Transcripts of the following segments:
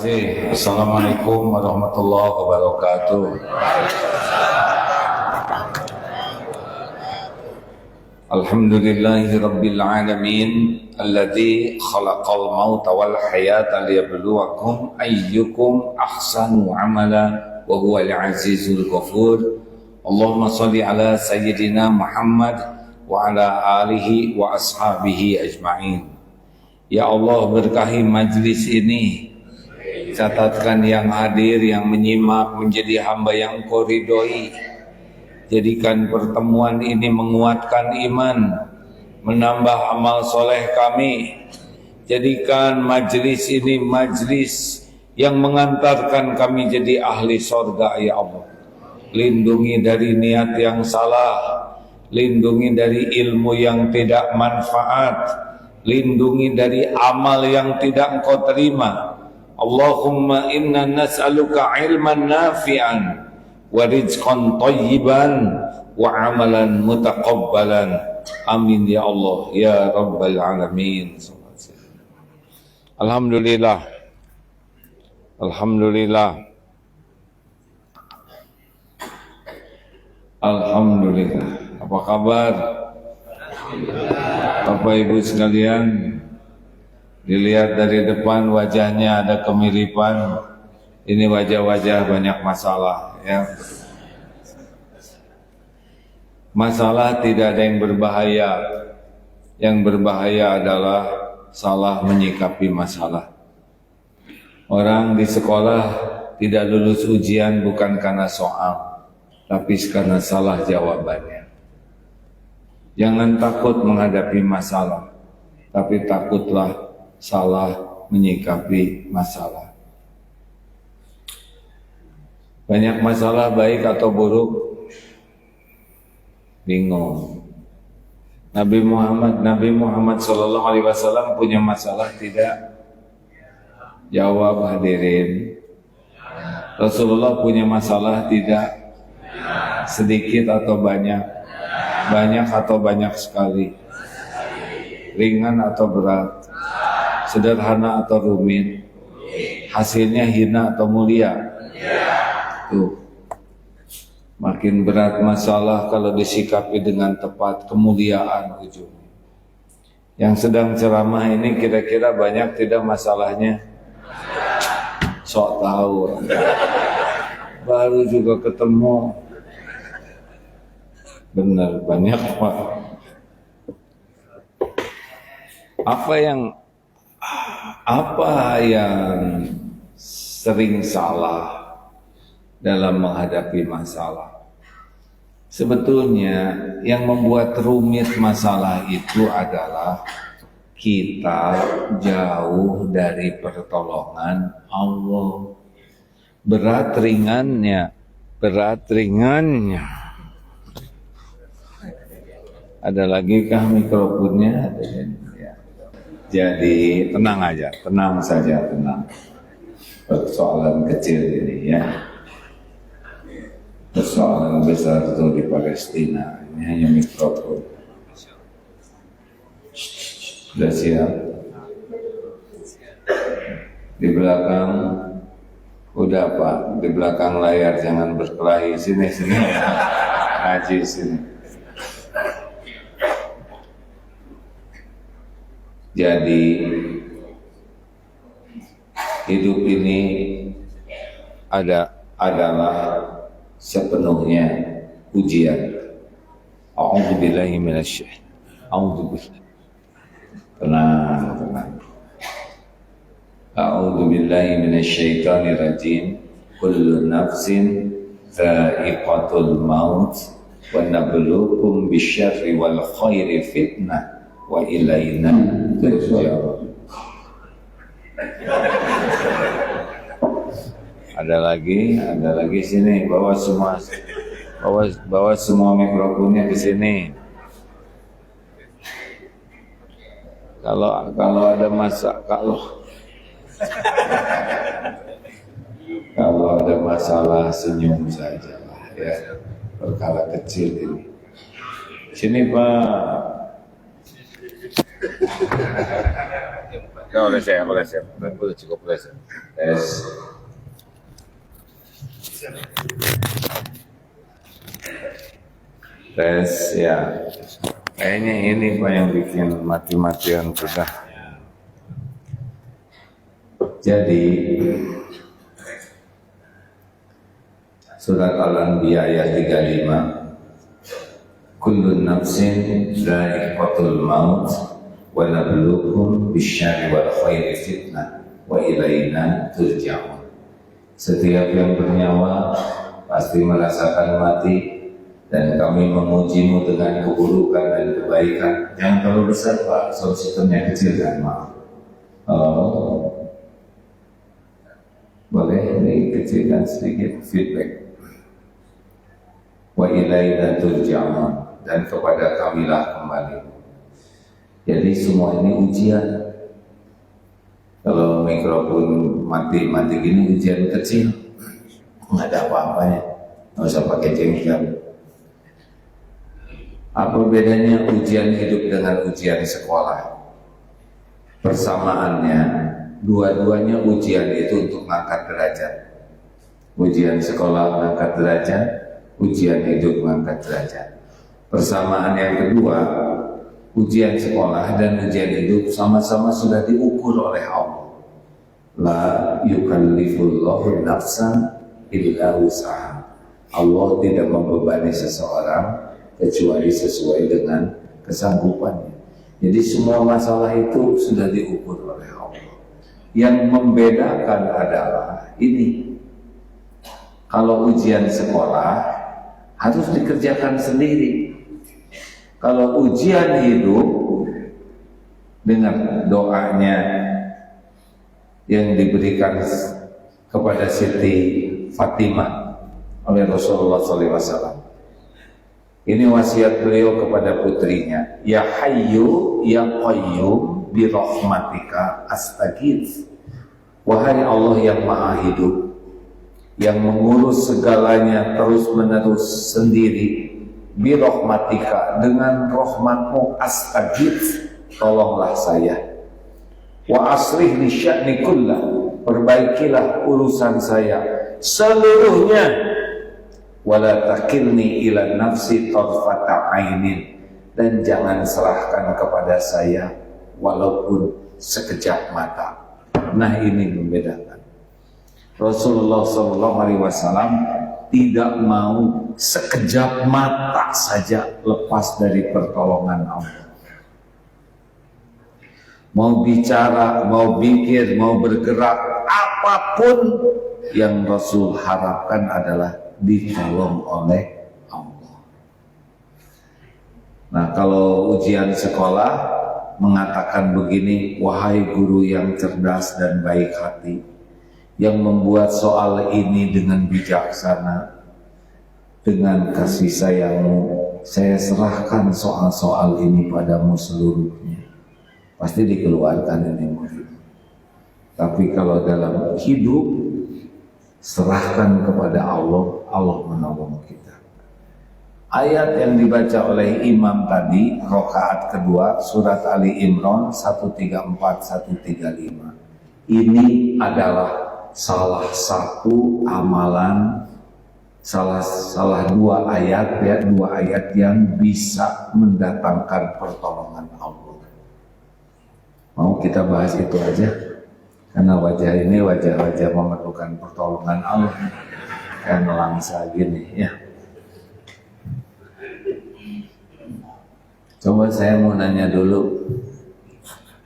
kasih. Assalamualaikum warahmatullahi wabarakatuh. Alhamdulillahi rabbil alamin alladzi khalaqal mauta wal hayata liyabluwakum ayyukum ahsanu amala wa huwal azizul ghafur. Allahumma shalli ala sayyidina Muhammad wa ala alihi wa ashabihi ajma'in. Ya Allah, berkahi majlis ini, catatkan yang hadir, yang menyimak menjadi hamba yang Kau ridhoi. Jadikan pertemuan ini menguatkan iman, menambah amal soleh kami. Jadikan majlis ini majlis yang mengantarkan kami jadi ahli sorga, ya Allah. Lindungi dari niat yang salah, lindungi dari ilmu yang tidak manfaat, lindungi dari amal yang tidak Engkau terima. Allahumma inna nas'aluka ilman nafi'an wa rizqan thayyiban wa amalan mutaqabbalan. Amin ya Allah ya rabbal alamin. Alhamdulillah. Alhamdulillah. Alhamdulillah. Apa kabar Bapak Ibu sekalian? Dilihat dari depan wajahnya ada kemiripan. Ini wajah-wajah banyak masalah, ya. Masalah tidak ada yang berbahaya. Yang berbahaya adalah salah menyikapi masalah. Orang di sekolah tidak lulus ujian bukan karena soal, tapi karena salah jawabannya. Jangan takut menghadapi masalah, tapi takutlah salah menyikapi masalah. Banyak masalah baik atau buruk, bingung. Nabi Muhammad sallallahu alaihi wasallam punya masalah tidak? Jawab hadirin. Rasulullah punya masalah tidak? Sedikit atau banyak? Banyak atau banyak sekali? Ringan atau berat? Sederhana atau rumit? Hasilnya hina atau mulia? Tuh. Makin berat masalah kalau disikapi dengan tepat, kemuliaan ujungnya. Yang sedang ceramah ini kira-kira banyak tidak masalahnya? Sok tahu. Baru juga ketemu. Benar, banyak Pak. Apa yang sering salah dalam menghadapi masalah? Sebetulnya yang membuat rumit masalah itu adalah kita jauh dari pertolongan Allah. Berat ringannya. Ada lagi kah mikrofonnya? Jadi tenang aja, tenang saja, tenang. Persoalan kecil ini ya. Persoalan besar itu di Palestina. Ini hanya mikrofon. Sudah siap? Di belakang, udah Pak, di belakang layar jangan berkelahi. Sini ya. Ngaji sini. Jadi hidup ini adalah sepenuhnya ujian. A'udzubillahi minasyaitonir. A'udzubillahi. Tenang. A'udzubillahi minasyaitonir rajim. Kullu nafsin dha'iqatul maut wa nabluukum bisyarri wal khairi fitnah wa ilaina turja'un. Ada lagi sini, bawa semua mikrofonnya ke sini. Kalau ada kalau ada masalah senyum saja lah ya, perkara kecil ini. Sini Pak. Boleh saya. Boleh cukup boleh saya. Tes ya. Kayaknya ini Pak yang bikin mati-matian sudah. Jadi surat Al-Anbiya ayat 35. Kullu nafsin dha'iqatul maut wa nabluukum bisyarri wal khairi fitnah wa ilaina turja'un. Setiap yang bernyawa pasti merasakan mati, dan kami mengujimu dengan keburukan dan kebaikan. Yang terlalu besar Pak, solusinya kecil kan maaf. Boleh dikecilkan sedikit feedback. Wa ilaina turja'un, dan kepada kamilah kembali. Jadi semua ini ujian. Kalau mikrofon mati gini ujian kecil, nggak ada apa-apanya, nggak usah pakai jengkel. Apa bedanya ujian hidup dengan ujian sekolah? Persamaannya, dua-duanya ujian itu untuk mengangkat derajat. Ujian sekolah mengangkat derajat, ujian hidup mengangkat derajat. Persamaan yang kedua, ujian sekolah dan ujian hidup sama-sama sudah diukur oleh Allah. La yukallifullahu nafsan illa wus'aha. Allah tidak membebani seseorang kecuali sesuai dengan kesanggupannya. Jadi semua masalah itu sudah diukur oleh Allah. Yang membedakan adalah ini. Kalau ujian sekolah harus dikerjakan sendiri. Kalau ujian hidup dengan doanya yang diberikan kepada Siti Fatimah oleh Rasulullah SAW. Ini wasiat beliau kepada putrinya. Ya Hayyu ya Qayyum bi rahmatika astaghits. Wahai Allah yang Maha Hidup, yang mengurus segalanya terus-menerus sendiri, bi rahmatika, dengan rahmatmu astaghits, tolonglah saya. Wa aslih li sya'ni kullah, perbaikilah urusan saya seluruhnya. Wala takilni ila nafsi tarfata ainin, dan jangan serahkan kepada saya walaupun sekejap mata. Nah, ini membedakan. Rasulullah SAW tidak mau sekejap mata saja lepas dari pertolongan Allah. Mau bicara, mau pikir, mau bergerak, apapun yang Rasul harapkan adalah ditolong oleh Allah. Nah, kalau ujian sekolah mengatakan begini, wahai guru yang cerdas dan baik hati, yang membuat soal ini dengan bijaksana, dengan kasih sayangmu, saya serahkan soal-soal ini padamu seluruhnya. Pasti dikeluarkan ini murid. Tapi kalau dalam hidup, serahkan kepada Allah, Allah menolong kita. Ayat yang dibaca oleh imam tadi, rakaat kedua, surat Ali Imran 134-135. Ini adalah salah satu amalan, salah dua ayat ya, dua ayat yang bisa mendatangkan pertolongan Allah. Mau kita bahas itu aja? Karena wajah ini wajah-wajah memerlukan pertolongan Allah. Kan langsa gini ya. Coba saya mau nanya dulu,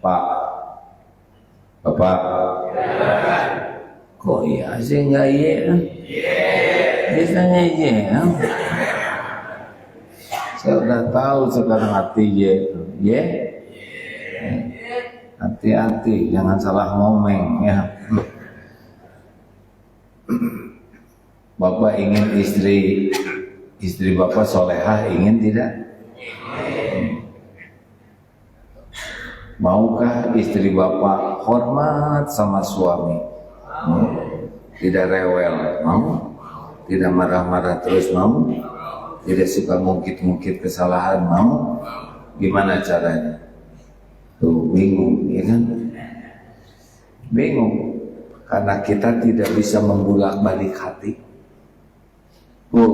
Pak, Bapak, kok iya sih nggak iya? Biasanya iya. Saya udah tahu sekarang hati iya. Hati-hati, jangan salah ngomong ya. Bapak ingin istri Bapak solehah, ingin tidak? Maukah istri Bapak hormat sama suami? Tidak rewel, mau? Tidak marah-marah terus, mau? Tidak suka ngungkit-ngungkit kesalahan, mau? Gimana caranya? Tuh bingung, ya kan? Bingung karena kita tidak bisa membulak-balik hati. Bu,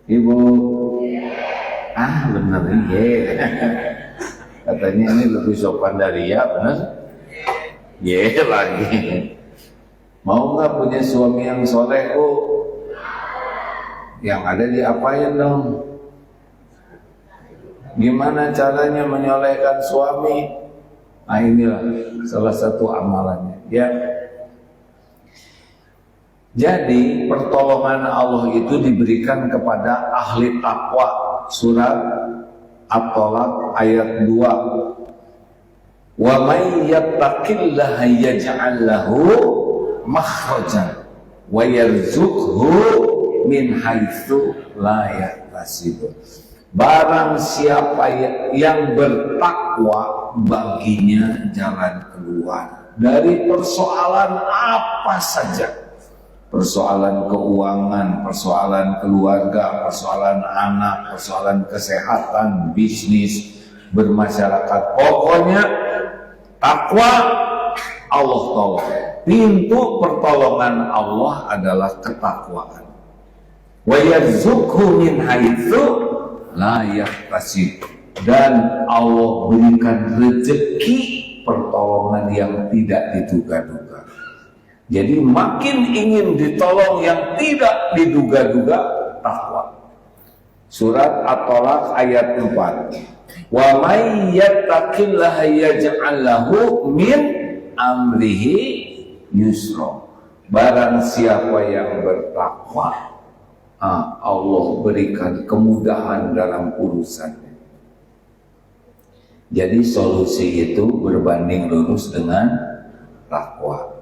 Ibu, bener iya. Katanya ini lebih sopan dari ya, bener? Iya lagi. Mau nggak punya suami yang soleh, Bu? Yang ada diapain dong? Gimana caranya menyolehkan suami? Nah inilah salah satu amalannya ya. Jadi pertolongan Allah itu diberikan kepada ahli takwa. Surat At-Tolak ayat 2. Wa may yattaqillaha yaj'al lahu makhrajan wa yarzuqhu min haitsu la yahtasib. Barang siapa yang bertakwa, baginya jalan keluar dari persoalan apa saja. Persoalan keuangan, persoalan keluarga, persoalan anak, persoalan kesehatan, bisnis, bermasyarakat. Pokoknya takwa Allah tolong. Pintu pertolongan Allah adalah ketakwaan. Wa yarzuqhu min haitsu la yahtasib, dan Allah berikan rezeki pertolongan yang tidak diduga-duga. Jadi makin ingin ditolong yang tidak diduga-duga, takwa. Surat At-Tolak ayat 4. Wa may yattaqillaha yaj'al lahu min amrihi yusra. Barang siapa yang bertakwa, Allah berikan kemudahan dalam urusannya. Jadi solusi itu berbanding lurus dengan takwa.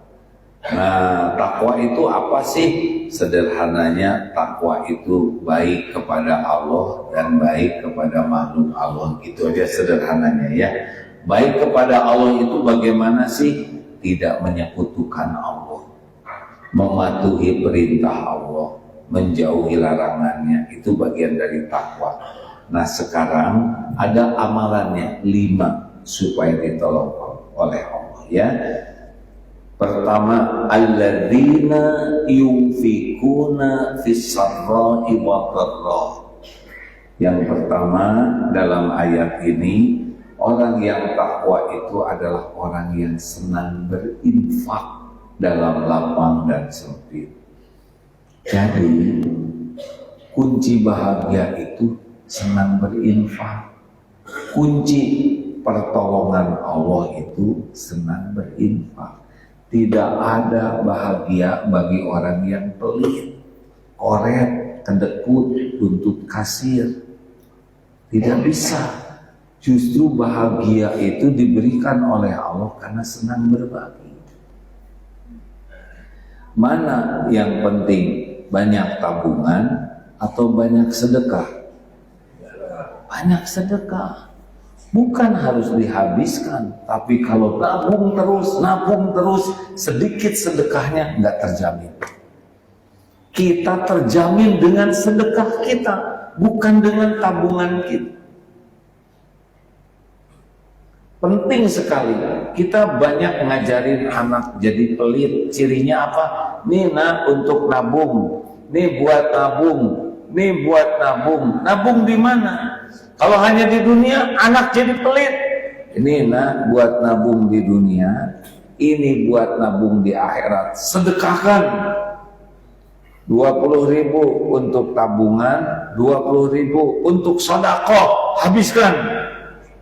Nah, takwa itu apa sih? Sederhananya, takwa itu baik kepada Allah dan baik kepada makhluk Allah. Itu aja sederhananya ya. Baik kepada Allah itu bagaimana sih? Tidak menyekutukan Allah, mematuhi perintah Allah, menjauhi larangannya. Itu bagian dari takwa. Nah sekarang ada amalannya 5 supaya ditolong oleh Allah ya. Pertama, alladzina yunfikuna fis-sarra'i wa dharra. Yang pertama dalam ayat ini, orang yang takwa itu adalah orang yang senang berinfak dalam lapang dan sempit. Jadi kunci bahagia itu senang berinfak. Kunci pertolongan Allah itu senang berinfak. Tidak ada bahagia bagi orang yang pelit, koret, kedekut, tuntut kasir. Tidak bisa. Justru bahagia itu diberikan oleh Allah karena senang berbagi. Mana yang penting? Banyak tabungan atau banyak sedekah? Banyak sedekah. Bukan harus dihabiskan, tapi kalau nabung terus, sedikit sedekahnya nggak terjamin. Kita terjamin dengan sedekah kita, bukan dengan tabungan kita. Penting sekali. Kita banyak ngajarin anak jadi pelit. Cirinya apa? Nih nak untuk nabung. Nih buat nabung. Nih buat nabung. Nabung di mana? Kalau hanya di dunia, anak jadi pelit. Ini nak buat nabung di dunia. Ini buat nabung di akhirat. Sedekahkan. 20.000 untuk tabungan, 20.000 untuk sedekah. Habiskan.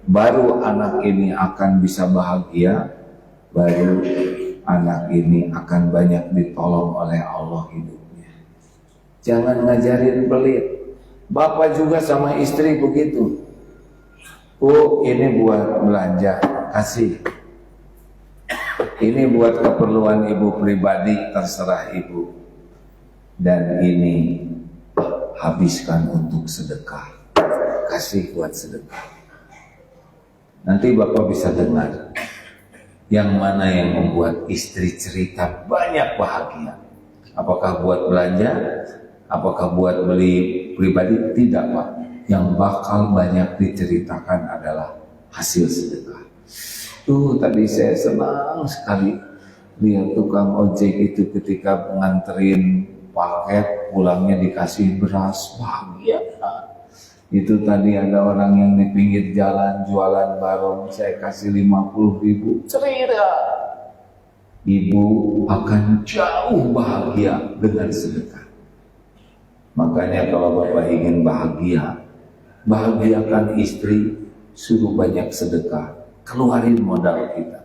Baru anak ini akan bisa bahagia, baru anak ini akan banyak ditolong oleh Allah hidupnya. Jangan ngajarin pelit. Bapak juga sama istri begitu. Oh, ini buat belanja, kasih. Ini buat keperluan ibu pribadi, terserah ibu. Dan ini habiskan untuk sedekah. Kasih buat sedekah. Nanti Bapak bisa dengar yang mana yang membuat istri cerita banyak bahagia. Apakah buat belanja? Apakah buat beli pribadi? Tidak Pak. Yang bakal banyak diceritakan adalah hasil sedekah. Tuh tadi saya senang sekali Lihat tukang ojek itu ketika nganterin paket pulangnya dikasih beras, bahagia. Itu tadi ada orang yang di pinggir jalan jualan barong, saya kasih 50.000, cerita. Ibu akan jauh bahagia dengan sedekah. Makanya kalau Bapak ingin bahagia, bahagiakan istri, suruh banyak sedekah, keluarin modal kita.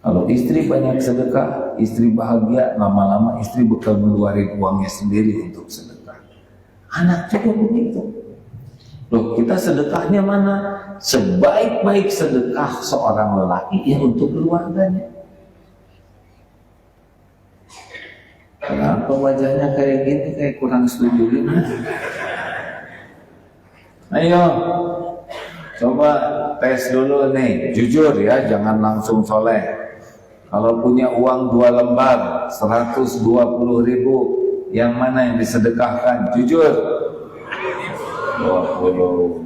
Kalau istri banyak sedekah, istri bahagia, lama-lama istri bakal ngeluarin uangnya sendiri untuk sedekah. Anak juga begitu. Loh, kita sedekahnya mana? Sebaik-baik sedekah seorang lelaki ya untuk keluarganya. Kenapa wajahnya kayak gini, kayak kurang setuju ini? Ayo, coba tes dulu nih, jujur ya, jangan langsung soleh. Kalau punya uang 2 lembar 120.000, yang mana yang disedekahkan? Jujur. 20.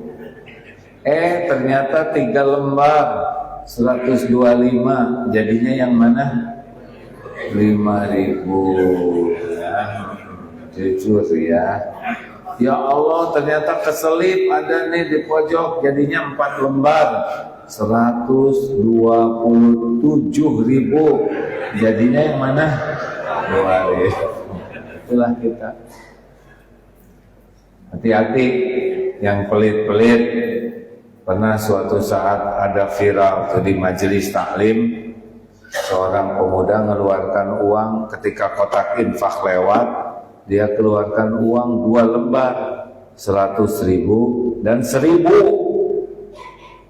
Ternyata 3 lembar 125, jadinya yang mana? 5.000 ya. Jujur ya. Ya Allah, ternyata keselip ada nih di pojok, jadinya 4 lembar 127.000, jadinya yang mana? 2.000. Itulah kita. Hati-hati yang pelit-pelit. Pernah suatu saat ada viral di majelis taklim, seorang pemuda mengeluarkan uang ketika kotak infak lewat, dia keluarkan uang 2 lembar 100.000 dan 1.000.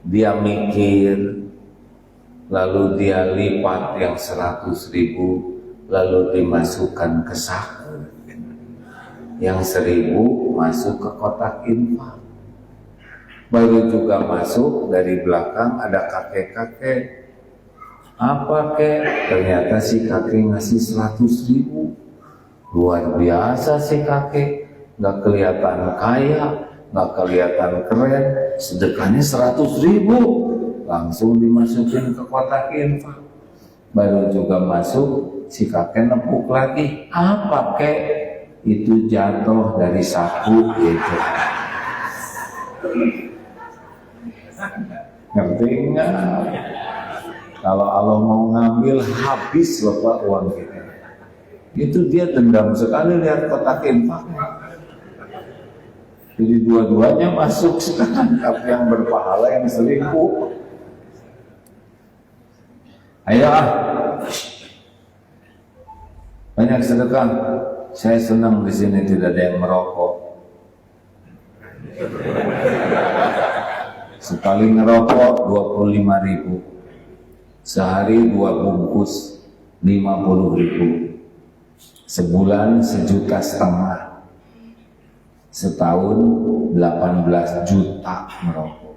Dia mikir, lalu dia lipat yang 100.000, lalu dimasukkan ke saku. Yang 1.000 masuk ke kotak infak. Baru juga masuk dari belakang ada kakek-kakek. Apa kek? Ternyata si kakek ngasih 100.000. Luar biasa si kakek, gak kelihatan kaya, gak kelihatan keren, sedekahnya 100.000, langsung dimasukin ke kotak infak. Baru juga masuk, si kakek nepuk lagi. Apa kek? Itu jatuh dari saku gitu. Ngerti nggak? Kalau Allah mau ngambil, habis Bapak uang kita. Itu dia dendam sekali lihat kotak infaknya. Jadi dua-duanya masuk sekarang, tapi yang berpahala yang 1.000. Ayo banyak sedekah. Saya senang di sini tidak ada yang merokok. Sekali ngerokok 25.000. Sehari 2 bungkus 50.000. Sebulan 1,5 juta. Setahun 18 juta merokok.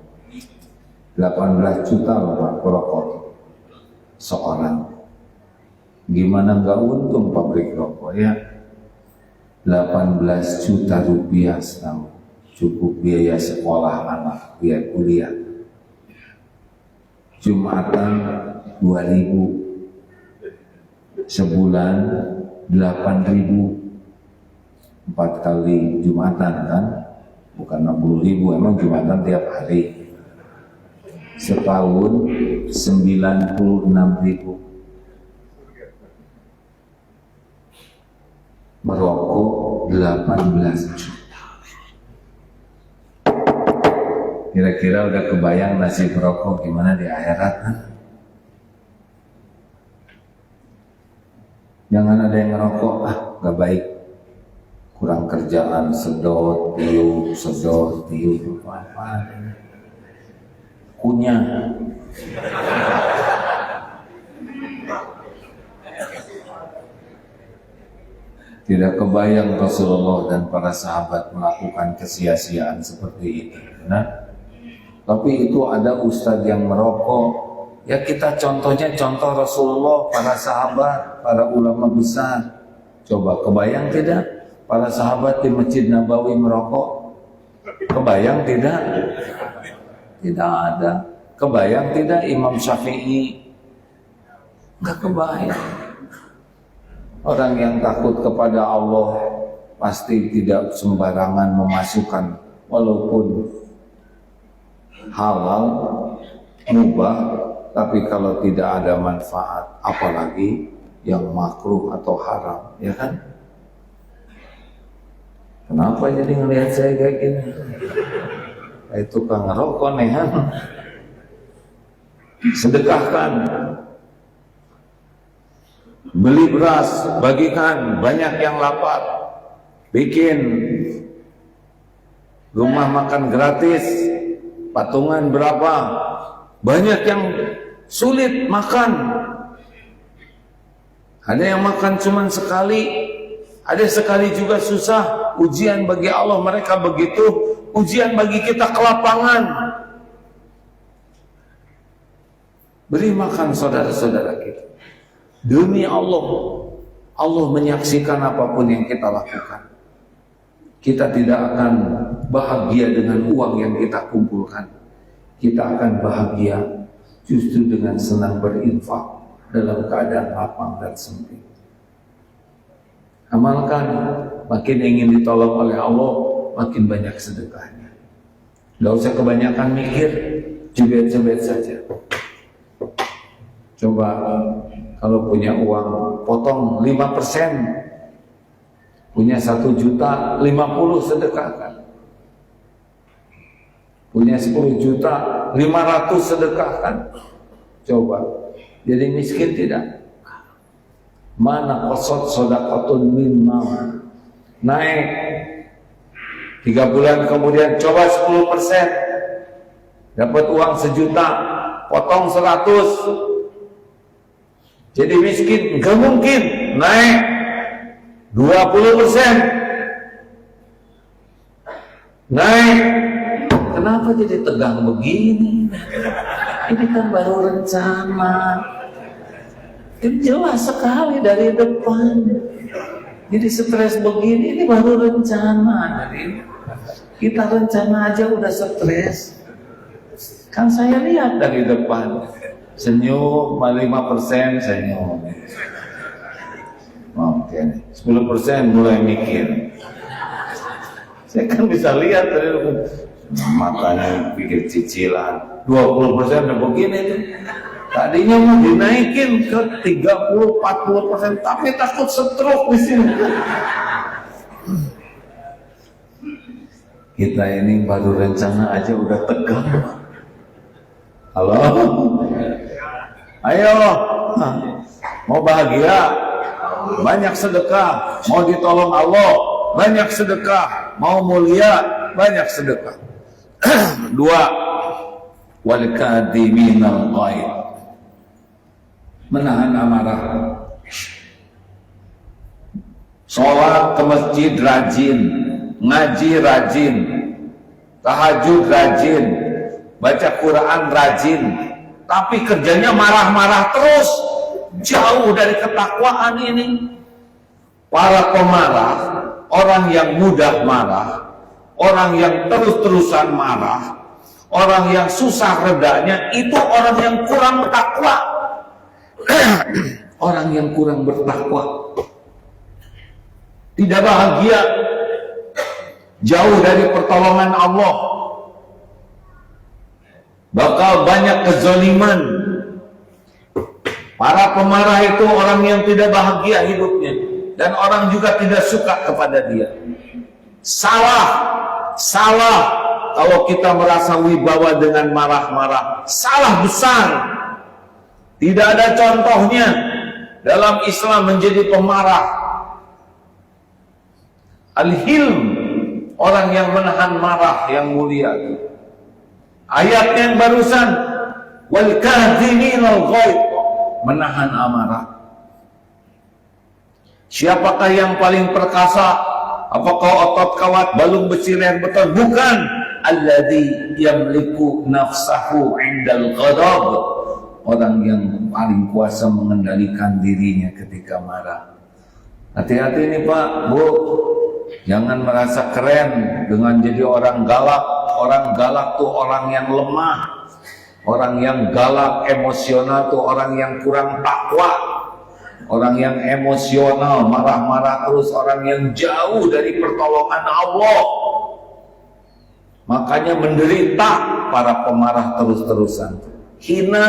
18 juta loh Pak merokok seorang. Gimana nggak untung pabrik rokok ya? 18 juta rupiah setahun, cukup biaya sekolah anak, biaya kuliah. Jumatan 2.000, sebulan 8.000, 4 kali Jumatan kan, bukan 60.000, emang Jumatan tiap hari. Setahun 96.000. Merokok 18 juta. Kira-kira udah kebayang nasib merokok gimana di akhirat kan? Jangan ada yang ngerokok, gak baik, kurang kerjaan, sedot, tiup, apa-apa, kunyah. Tidak kebayang Rasulullah dan para sahabat melakukan kesia-siaan seperti itu. Nah, tapi itu ada ustadz yang merokok. Ya kita contohnya contoh Rasulullah, para sahabat, para ulama besar. Coba kebayang tidak para sahabat di Masjid Nabawi merokok? Kebayang tidak? Tidak ada. Kebayang tidak Imam Syafi'i Nggak kebayang. Orang yang takut kepada Allah pasti tidak sembarangan memasukkan, walaupun halal, mubah, tapi kalau tidak ada manfaat, apalagi yang makruh atau haram, ya kan? Kenapa jadi ngelihat saya kayak gini? Kayak tukang rokok nih, kan? Sedekahkan, beli beras, bagikan, banyak yang lapar, bikin rumah makan gratis, patungan berapa, banyak yang sulit makan. Ada yang makan cuma sekali, ada sekali juga susah. Ujian bagi Allah mereka begitu, ujian bagi kita kelapangan. Beri makan saudara-saudara kita. Demi Allah, Allah menyaksikan apapun yang kita lakukan. Kita tidak akan bahagia dengan uang yang kita kumpulkan. Kita akan bahagia justru dengan senang berinfak dalam keadaan lapang dan sempit. Amalkan, makin ingin ditolong oleh Allah, makin banyak sedekahnya. Gak usah kebanyakan mikir, jebet-jebet saja. Coba kalau punya uang, potong 5%. Punya 1 juta, 50 sedekahkan. Punya 10 juta, 500 sedekahkan. Coba, jadi miskin tidak? Mana qasad shadaqatun min mal. Naik 3 bulan kemudian coba 10%. Dapat uang 1 juta, potong 100. Jadi miskin, enggak mungkin. Naik 20%. Naik. Kenapa jadi tegang begini? Ini kan baru rencana. Ini jelas sekali dari depan. Jadi stres begini, ini baru rencana. Jadi kita rencana aja udah stres. Kan saya lihat dari depan. Senyum, 5% senyum. Oke, 10% mulai mikir. Saya kan bisa lihat dari depan. Matanya pikir cicilan. 20% udah begini tuh. Tadinya mau dinaikin ke 30-40%, tapi takut stroke di sini. Kita ini baru rencana aja udah tegang. Halo? Ayo, mau bahagia, banyak sedekah. Mau ditolong Allah, banyak sedekah. Mau mulia, banyak sedekah. 2, wal kadhiminal ghaidh, menahan amarah. Sholat ke masjid rajin, ngaji rajin, tahajud rajin, baca Quran rajin, tapi kerjanya marah-marah terus, jauh dari ketakwaan ini. Para pemarah, orang yang mudah marah, orang yang terus-terusan marah, orang yang susah redanya, itu orang yang kurang takwa. Orang yang kurang bertakwa, tidak bahagia, jauh dari pertolongan Allah, bakal banyak kezaliman. Para pemarah itu orang yang tidak bahagia hidupnya, dan orang juga tidak suka kepada dia. Salah kalau kita merasa wibawa dengan marah-marah. Salah besar. Tidak ada contohnya dalam Islam menjadi pemarah. Al-hilm, orang yang menahan marah yang mulia. Ayat yang barusan, wal kadhiminal ghaidh, menahan amarah. Siapakah yang paling perkasa? Apakah otot kawat, balung besi, leher beton? Bukan. Alladzi yamliku nafsahu 'indal ghadab, orang yang paling kuasa mengendalikan dirinya ketika marah. Hati-hati nih Pak, Bu, jangan merasa keren dengan jadi orang galak. Orang galak tuh orang yang lemah. Orang yang galak, emosional tuh orang yang kurang takwa. Orang yang emosional, marah-marah terus, orang yang jauh dari pertolongan Allah. Makanya menderita para pemarah terus-terusan. Hina.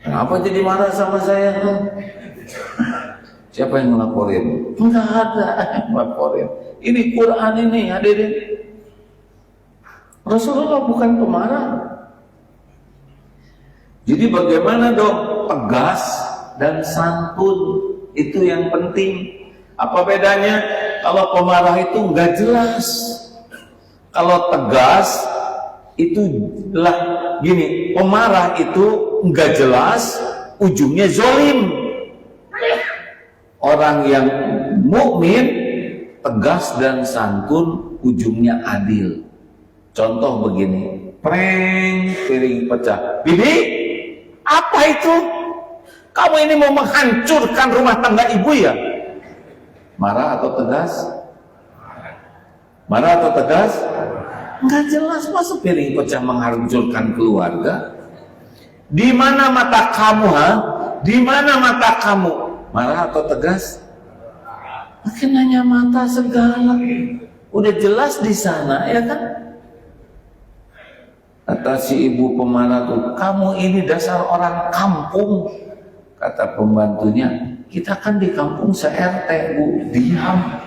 Kenapa jadi marah sama saya tuh? Siapa yang ngelaporin? Enggak ada yang ngelaporin. Ini Quran ini hadirin. Rasulullah bukan pemarah. Jadi bagaimana dong? Tegas dan santun, itu yang penting. Apa bedanya? Kalau pemarah itu nggak jelas. Kalau tegas itu lah gini, pemarah itu nggak jelas, ujungnya zolim. Orang yang mukmin tegas dan santun, ujungnya adil. Contoh begini, prank piring pecah. Bibi, apa itu? Kamu ini mau menghancurkan rumah tangga ibu ya? Marah atau tegas? Marah atau tegas? Enggak jelas, masa piring pecah menghancurkan keluarga? Di mana mata kamu, ha? Di mana mata kamu? Marah atau tegas? Makin nanya mata segala. Udah jelas di sana, ya kan? Kata si ibu pemarah tuh, kamu ini dasar orang kampung. Kata pembantunya, kita kan di kampung se-RT, Bu, diam.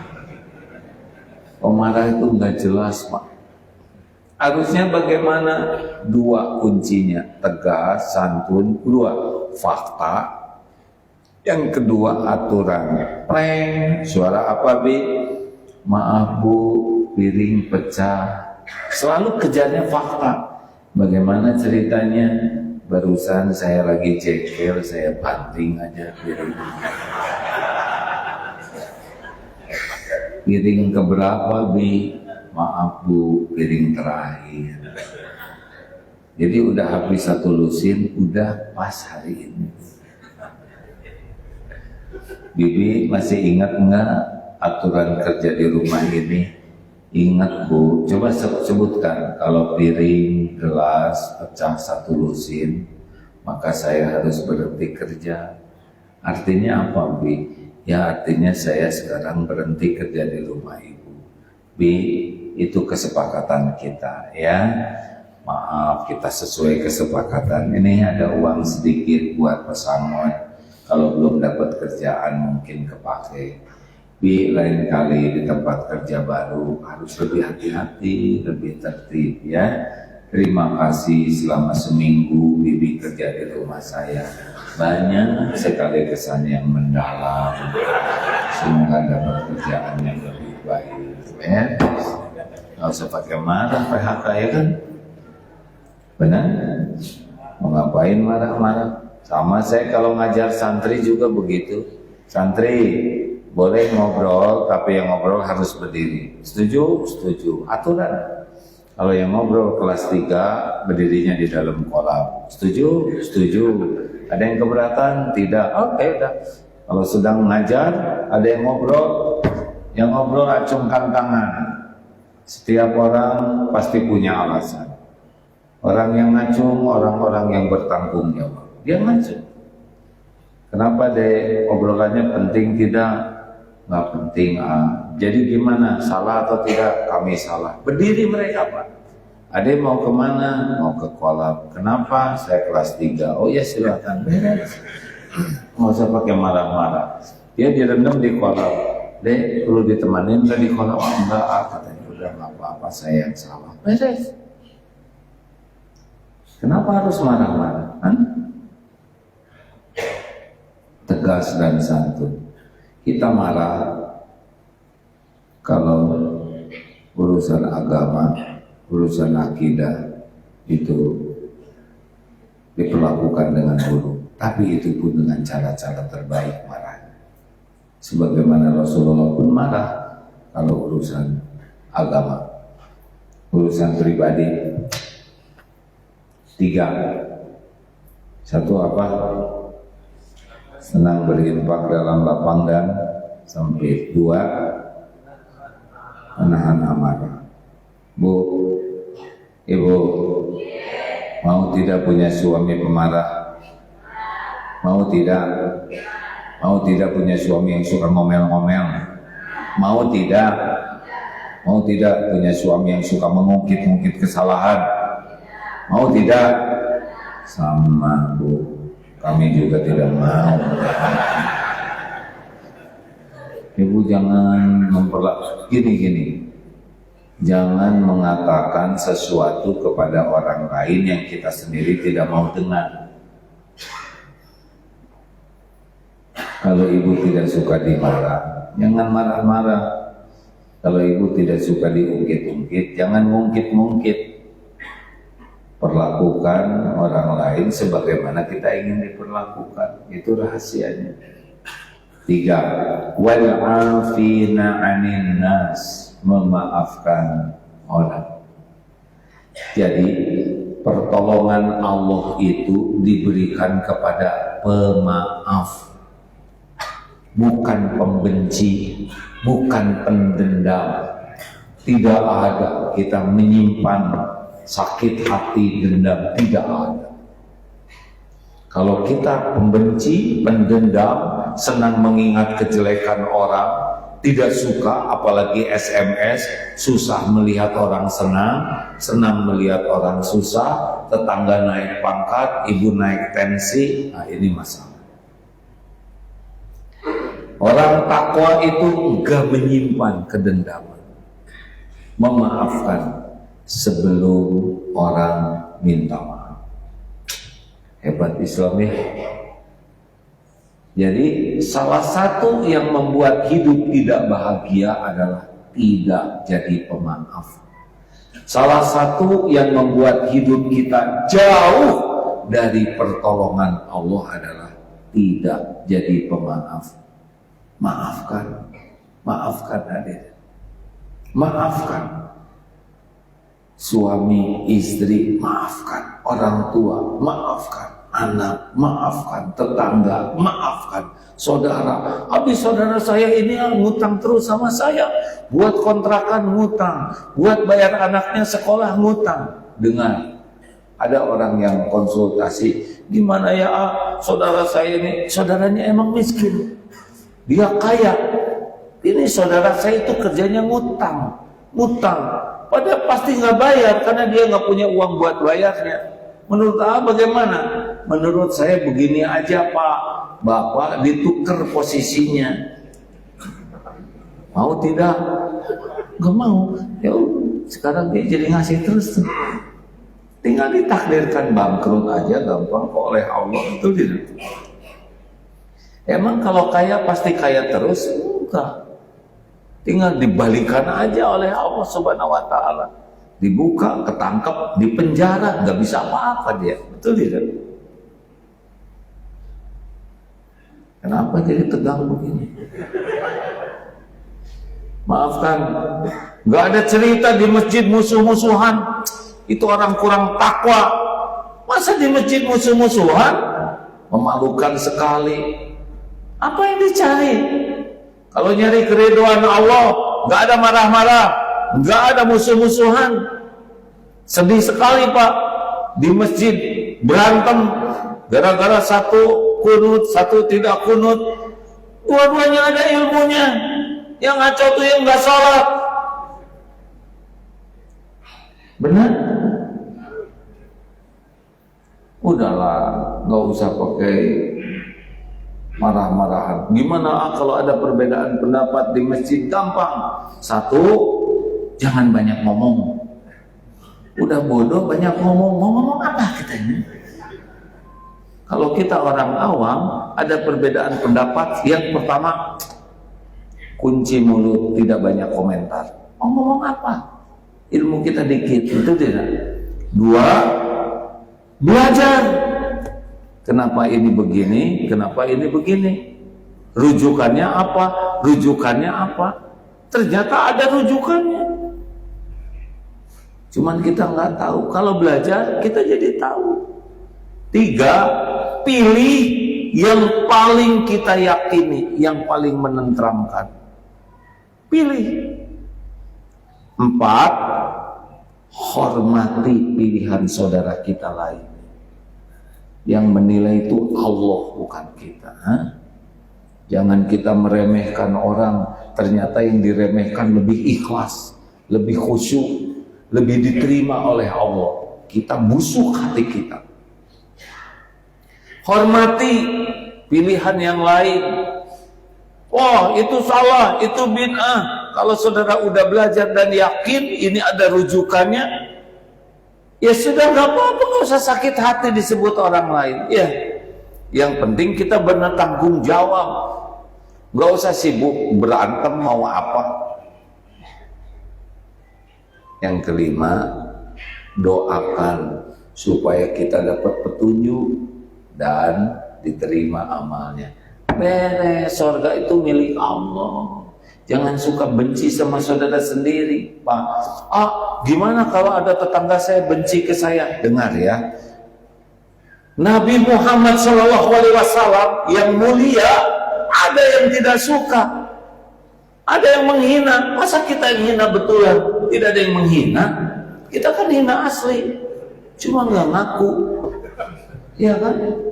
Pemarah itu nggak jelas, Pak. Harusnya bagaimana? Dua kuncinya, tegas, santun. Dua, fakta. Yang kedua, aturan. Prank, suara apa, Bi? Maaf, Bu, piring pecah. Selalu kejarnya fakta. Bagaimana ceritanya? Barusan saya lagi cekel, saya banting aja piring. Piring keberapa, Bi? Maaf, Bu, piring terakhir. Jadi udah habis satu lusin, udah pas hari ini. Bibi masih ingat enggak aturan kerja di rumah ini? Ingat, Bu, coba sebutkan. Kalau piring, gelas, pecah satu lusin, maka saya harus berhenti kerja. Artinya apa, Bi? Ya artinya saya sekarang berhenti kerja di rumah Ibu. Bi, itu kesepakatan kita, ya. Maaf, kita sesuai kesepakatan. Ini ada uang sedikit buat pesangon. Kalau belum dapat kerjaan mungkin kepake. Bi, lain kali di tempat kerja baru harus lebih hati-hati, lebih tertib, ya. Terima kasih selama seminggu Bibi kerja di rumah saya. Banyak sekali kesan yang mendalam. Semoga dapat kerjaan yang lebih baik, ya. Nggak usah pakai marah, PHK, ya kan? Benar? Mau ngapain marah-marah? Sama saya kalau ngajar santri juga begitu. Santri boleh ngobrol, tapi yang ngobrol harus berdiri. Setuju? Setuju. Aturan. Kalau yang ngobrol kelas 3, berdirinya di dalam kolam. Setuju? Setuju. Ada yang keberatan? Tidak. Oke, udah. Kalau sedang mengajar, ada yang ngobrol acungkan tangan. Setiap orang pasti punya alasan. Orang yang ngacung, orang-orang yang bertanggung jawab. Dia ngacung. Kenapa deh obrolannya penting tidak? Nggak penting. Jadi gimana? Salah atau tidak? Kami salah. Berdiri mereka, Pak. Ada yang mau kemana? Mau ke kolam. Kenapa? Saya kelas 3. Oh ya silakan. Beres. Nggak usah pakai marah-marah. Dia direndam di kolam. Dek, perlu ditemanin nggak di kolam? Oh, enggak, katanya. Udah nggak apa-apa, saya yang salah. Beres. Kenapa harus marah-marah? Tegas dan santun. Kita marah kalau urusan agama, urusan akidah itu diperlakukan dengan buruk. Tapi itu pun dengan cara-cara terbaik marah. Sebagaimana Rasulullah pun marah kalau urusan agama, urusan pribadi. 3. Satu apa? Senang berinfak dalam lapang dan sempit. 2. Menahan amarah. Bu, Ibu mau tidak punya suami pemarah? Mau tidak? Mau tidak punya suami yang suka ngomel-ngomel? Mau tidak? Mau tidak punya suami yang suka mengungkit-ungkit kesalahan? Mau tidak? Sama Bu, kami juga tidak mau. Ibu jangan gini. Jangan mengatakan sesuatu kepada orang lain yang kita sendiri tidak mau dengar. Kalau ibu tidak suka dimarah, jangan marah-marah. Kalau ibu tidak suka diungkit-ungkit, jangan ngungkit-ngungkit. Perlakukan orang lain sebagaimana kita ingin diperlakukan. Itu rahasianya. 3. Wal 'afina 'anil nas, memaafkan orang. Jadi pertolongan Allah itu diberikan kepada pemaaf, bukan pembenci, bukan pendendam. Tidak ada kita menyimpan sakit hati, dendam, tidak ada. Kalau kita pembenci, pendendam, senang mengingat kejelekan orang, tidak suka, apalagi SMS, susah melihat orang senang melihat orang susah, tetangga naik pangkat, ibu naik tensi, nah ini masalah. Orang takwa itu enggak menyimpan kedendaman, memaafkan sebelum orang minta maaf. Hebat Islam ya. Jadi salah satu yang membuat hidup tidak bahagia adalah tidak jadi pemaaf. Salah satu yang membuat hidup kita jauh dari pertolongan Allah adalah tidak jadi pemaaf. Maafkan hadir. Maafkan suami, istri, maafkan orang tua, maafkan anak, maafkan tetangga, maafkan saudara. Habis saudara saya ini ngutang terus sama saya, buat kontrakan ngutang, buat bayar anaknya sekolah ngutang. Dengar, ada orang yang konsultasi, gimana ya saudara saya ini, saudaranya emang miskin, dia kaya, ini saudara saya itu kerjanya ngutang, padahal pasti nggak bayar karena dia nggak punya uang buat bayarnya. Menurut bagaimana? Menurut saya begini aja Pak, Bapak ditukar posisinya. Mau tidak? Nggak mau. Ya sekarang dia jadi ngasih terus. Tinggal ditakdirkan bangkrut aja gampang kok oleh Allah, itu tidak. Emang kalau kaya pasti kaya terus? Enggak. Tinggal dibalikan aja oleh Allah Subhanahu wa taala. Dibuka, ketangkep, dipenjara, nggak bisa apa-apa dia. Betul tidak? Kenapa jadi tegang begini? Maafkan, nggak ada cerita di masjid musuh-musuhan. Itu orang kurang takwa. Masa di masjid musuh-musuhan? Memalukan sekali. Apa yang dicari? Kalau nyari keridhaan Allah, nggak ada marah-marah, nggak ada musuh-musuhan. Sedih sekali Pak, di masjid berantem gara-gara satu kunut, satu tidak kunut. Dua-duanya ada ilmunya. Yang ngaco tuh yang nggak sholat. Benar? Udahlah, nggak usah pakai marah-marahan. Gimana kalau ada perbedaan pendapat di masjid? Gampang. Satu, jangan banyak ngomong. Udah bodoh banyak ngomong. Mau ngomong apa kita ini? Kalau kita orang awam, ada perbedaan pendapat. Yang pertama, kunci mulut, tidak banyak komentar. Mau ngomong apa? Ilmu kita dikit, itu tidak. Dua, belajar. Kenapa ini begini? Kenapa ini begini? Rujukannya apa? Rujukannya apa? Ternyata ada rujukannya. Cuman kita nggak tahu. Kalau belajar kita jadi tahu. Tiga, pilih yang paling kita yakini, yang paling menenteramkan. Pilih. Empat, hormati pilihan saudara kita lain. Yang menilai itu Allah, bukan kita. Jangan kita meremehkan orang, ternyata yang diremehkan lebih ikhlas, lebih khusyuk, lebih diterima oleh Allah. Kita busuk hati kita. Hormati pilihan yang lain. Wah, itu salah, itu bid'ah. Kalau saudara udah belajar dan yakin ini ada rujukannya, ya sudah, nggak apa-apa, nggak usah sakit hati disebut orang lain. Ya, yang penting kita benar tanggung jawab. Nggak usah sibuk berantem mau apa. Yang kelima, doakan supaya kita dapat petunjuk dan diterima amalnya. Beres, surga itu milik Allah. Jangan suka benci sama saudara sendiri, Pak. Gimana kalau ada tetangga saya benci ke saya? Dengar ya, Nabi Muhammad SAW yang mulia, ada yang tidak suka, ada yang menghina. Masa kita yang hina betulan? Tidak ada yang menghina. Kita kan hina asli, cuma nggak ngaku, ya kan?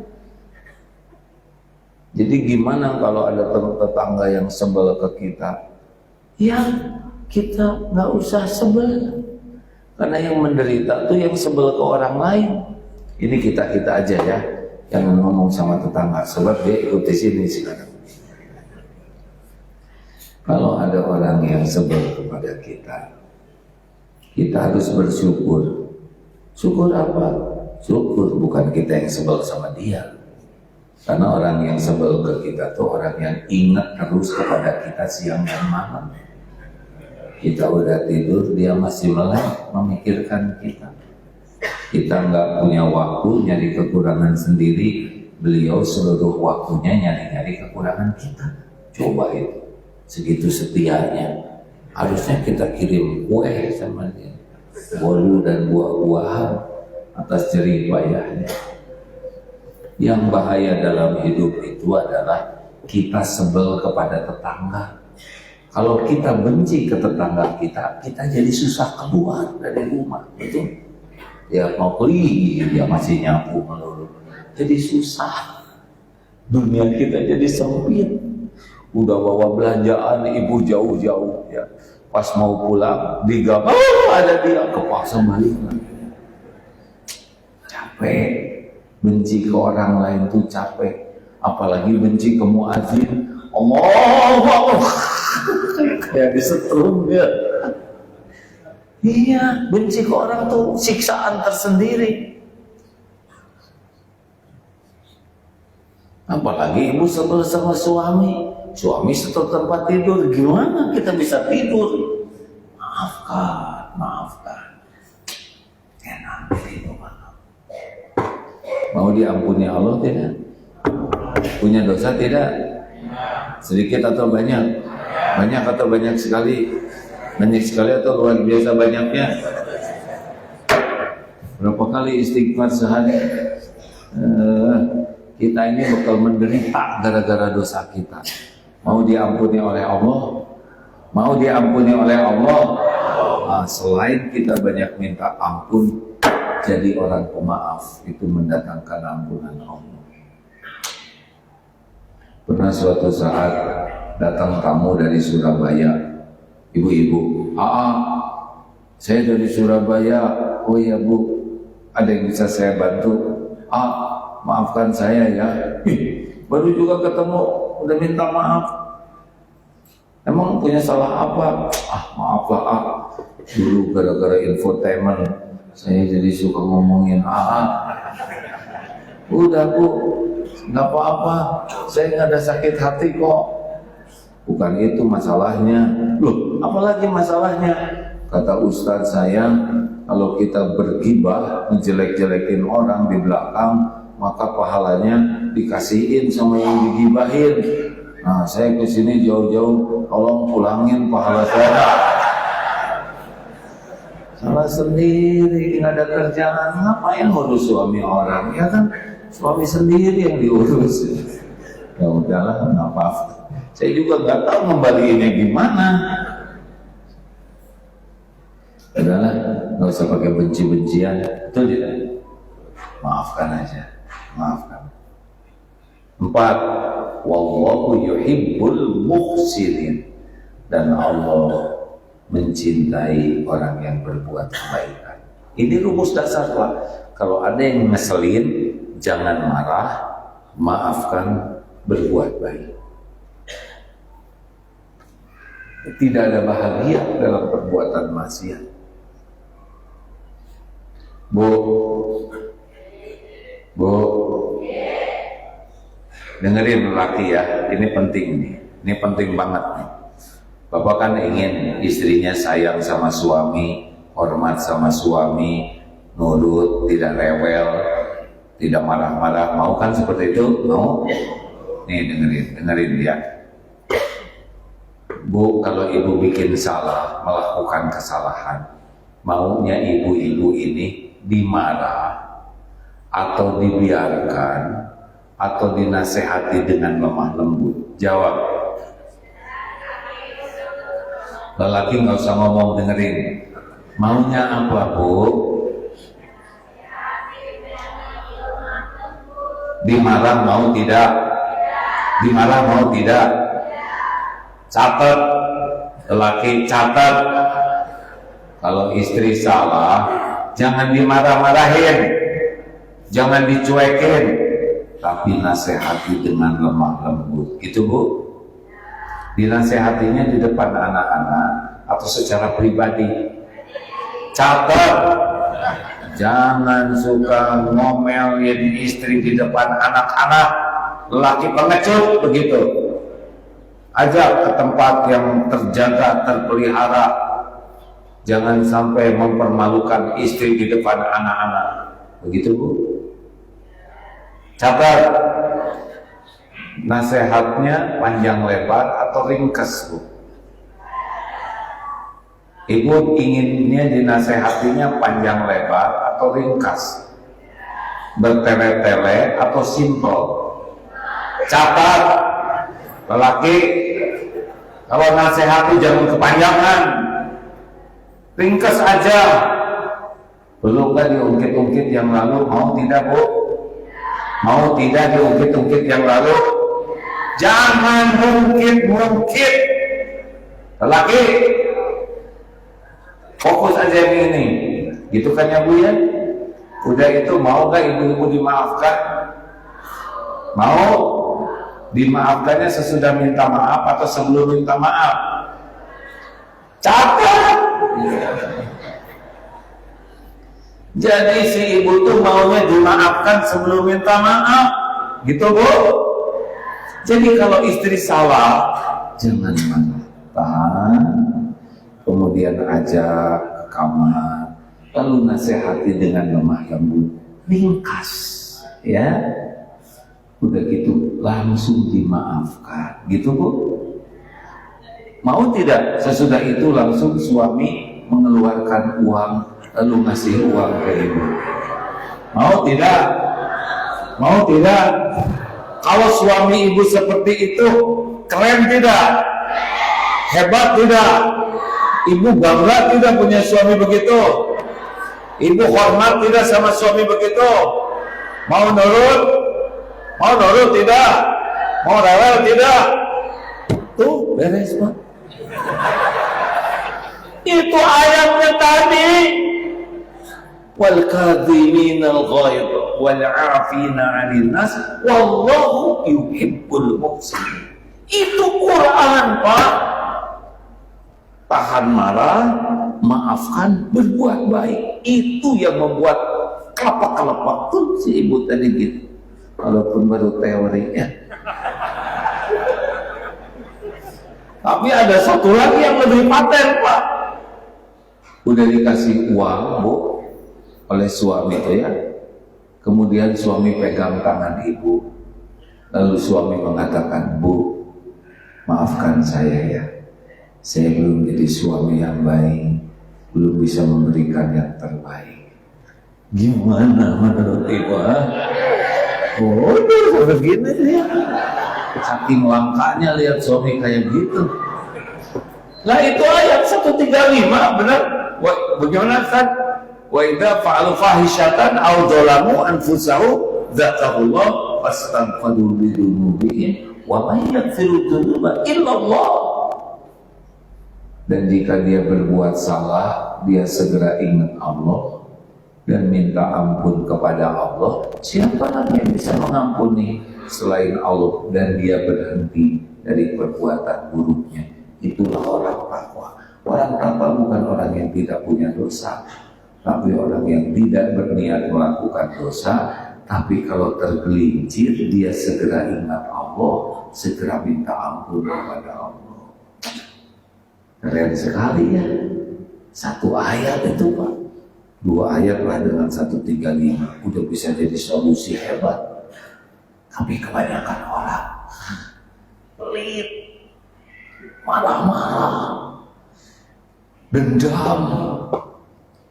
Jadi gimana kalau ada tetangga yang sebel ke kita? Ya, kita nggak usah sebel, karena yang menderita tuh yang sebel ke orang lain. Ini kita aja ya, jangan ngomong sama tetangga, sebab dia ikut di sini sekarang. Kalau ada orang yang sebel kepada kita harus bersyukur. Syukur apa? Syukur bukan kita yang sebel sama dia. Karena orang yang sebel ke kita tuh orang yang ingat terus kepada kita siang dan malam. Kita udah tidur, dia masih melek memikirkan kita. Kita nggak punya waktu nyari kekurangan sendiri, beliau seluruh waktunya nyari-nyari kekurangan kita. Coba itu, segitu setianya. Harusnya kita kirim kue sama dia, bolu dan buah-buahan atas jerih payahnya. Yang bahaya dalam hidup itu adalah kita sebel kepada tetangga. Kalau kita benci ke tetangga kita jadi susah keluar dari rumah. Itu ya, mau pergi dia masih nyapu melulu, jadi susah. Dunia kita jadi sempit. Udah bawa belanjaan ibu jauh-jauh ya, pas mau pulang digap, ada dia, kepaksa balik lagi. Capek. Benci ke orang lain tuh capek, apalagi benci ke muadzin. Allah kayak disetrum ya. Iya, benci ke orang tuh siksaan tersendiri. Apalagi ibu sebel sama suami setel tempat tidur, gimana kita bisa tidur? Maafkan. Enak itu. Mau diampuni Allah tidak? Punya dosa tidak? Sedikit atau banyak? Banyak atau banyak sekali? Banyak sekali atau luar biasa banyaknya? Berapa kali istighfar sehari? Kita ini bakal menderita gara-gara dosa kita. Mau diampuni oleh Allah? Mau diampuni oleh Allah? Selain kita banyak minta ampun, jadi orang pemaaf itu mendatangkan ampunan Allah. Pernah suatu saat datang tamu dari Surabaya, ibu-ibu, saya dari Surabaya. Oh iya Bu, ada yang bisa saya bantu? Maafkan saya ya. Baru juga ketemu udah minta maaf. Emang punya salah apa? Maaflah dulu gara-gara infotainment saya jadi suka ngomongin Udah Bu, nggak apa-apa, saya nggak ada sakit hati kok. Bukan itu masalahnya. Loh, apalagi masalahnya? Kata Ustadz saya, kalau kita bergibah, menjelek-jelekin orang di belakang, maka pahalanya dikasihin sama yang digibahin. Nah, saya kesini jauh-jauh, tolong pulangin pahala saya. Salah sendiri, nggak ada kerjaan, ngapain ngurus suami orang? Ya kan, suami sendiri yang diurus. Ya udahlah, nggak apa-apa. Saya juga nggak tahu ngembaliinnya gimana. Udahlah, nggak usah pakai benci-bencian, betul tidak? Maafkan aja, maafkan. 4. Wallahu yuhibbul muhsinin, dan Allah mencintai orang yang berbuat kebaikan. Ini rumus dasar, Pak. Kalau ada yang ngeselin, jangan marah, maafkan, berbuat baik. Tidak ada bahagia dalam perbuatan maksiat. Bu, dengerin laki ya, ini penting nih, ini penting banget nih. Bapak kan ingin istrinya sayang sama suami, hormat sama suami, nurut, tidak rewel, tidak marah-marah, mau kan seperti itu? Mau? Nih dengerin ya. Bu, kalau ibu bikin salah, melakukan kesalahan, maunya ibu-ibu ini dimarah atau dibiarkan atau dinasehati dengan lemah lembut? Jawab. Lelaki nggak usah ngomong, dengerin. Maunya apa, Bu? Dimarah mau tidak? Dimarah mau tidak? Catat, lelaki catat. Kalau istri salah, jangan dimarah-marahin, jangan dicuekin, tapi nasihati dengan lemah lembut. Gitu, Bu. Dinasehatinya di depan anak-anak atau secara pribadi. Catat, jangan suka ngomelin istri di depan anak-anak. Lelaki pengecut begitu. Ajak ke tempat yang terjaga, terpelihara. Jangan sampai mempermalukan istri di depan anak-anak. Begitu, Bu. Catat. Nasihatnya panjang lebar atau ringkas, Bu? Ibu inginnya dinasehatinya panjang lebar atau ringkas? Bertele-tele atau simpel? Catat, lelaki, kalau nasihati jangan kepanjangan, ringkas aja. Belum kan diungkit-ungkit yang lalu, mau tidak, Bu? Mau tidak diungkit-ungkit yang lalu? Jangan mungkit-mungkit. Lelaki, fokus aja yang ini. Gitu kan ya, Bu ya? Udah itu, mau gak ibu-ibu dimaafkan? Mau? Dimaafkannya sesudah minta maaf atau sebelum minta maaf? Catat. Jadi si ibu tuh maunya dimaafkan sebelum minta maaf. Gitu, Bu? Jadi kalau istri salah, jangan marah, tahan, kemudian ajak ke kamar, lalu nasihati dengan lemah lembut, ringkas, ya. Udah gitu langsung dimaafkan, gitu, Bu. Mau tidak sesudah itu langsung suami mengeluarkan uang lalu ngasih uang ke ibu? Mau tidak? Mau tidak? Kalau suami ibu seperti itu, keren tidak? Hebat tidak? Ibu bangga tidak punya suami begitu? Ibu hormat tidak sama suami begitu? Mau nurut? Mau nurut tidak? Mau rewel tidak? Tuh, beres, Pak. Itu ayatnya tadi. Wal kadhiminal ghaidh wal 'afina 'anil nas wallahu yuhibbul muhsinin. Itu Quran, Pak. Tahan marah, maafkan, berbuat baik. Itu yang membuat kelepak-kelepak tuh si ibu tadi gitu. Walaupun baru teori ya. Tapi ada satu lagi yang lebih paten, Pak. Udah dikasih uang, Bu, oleh suami itu ya. Kemudian suami pegang tangan ibu. Lalu suami mengatakan, Bu, maafkan saya ya. Saya belum jadi suami yang baik, belum bisa memberikan yang terbaik. Gimana menurut ibu? Oh, begini ya. Saking langkanya lihat suami kayak gitu. Lah itu ayat 135, benar? Bagaimana kan? Wa idza fa'alu fahishatan aw dzalamu anfusahum dzakarullah fastaghfiru li dzunubihim wa may yaghfiru dzunuba illa Allah. Dan jika dia berbuat salah, dia segera ingat Allah dan minta ampun kepada Allah. Siapa lagi yang bisa mengampuni selain Allah? Dan dia berhenti dari perbuatan buruknya. Itulah orang takwa. Orang takwa bukan orang yang tidak punya dosa, tapi orang yang tidak berniat melakukan dosa, tapi kalau tergelincir dia segera ingat Allah, segera minta ampun kepada Allah. Keren sekali ya. Satu ayat itu Pak, 2 ayat lah dengan 135 udah bisa jadi solusi hebat. Tapi kebanyakan orang pelit, marah-marah, dendam,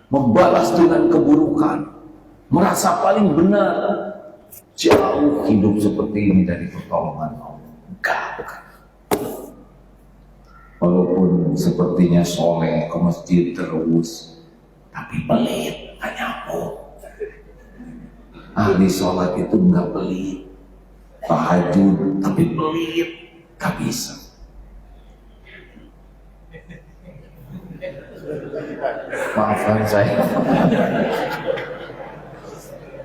membalas dengan keburukan, merasa paling benar. Jauh hidup seperti ini dari pertolongan Allah. Bukan. Walaupun sepertinya soleh, ke masjid terus, tapi pelit, gak nyambung. Ahli sholat itu gak pelit, tahajud tapi pelit, gak bisa. Maafkan saya.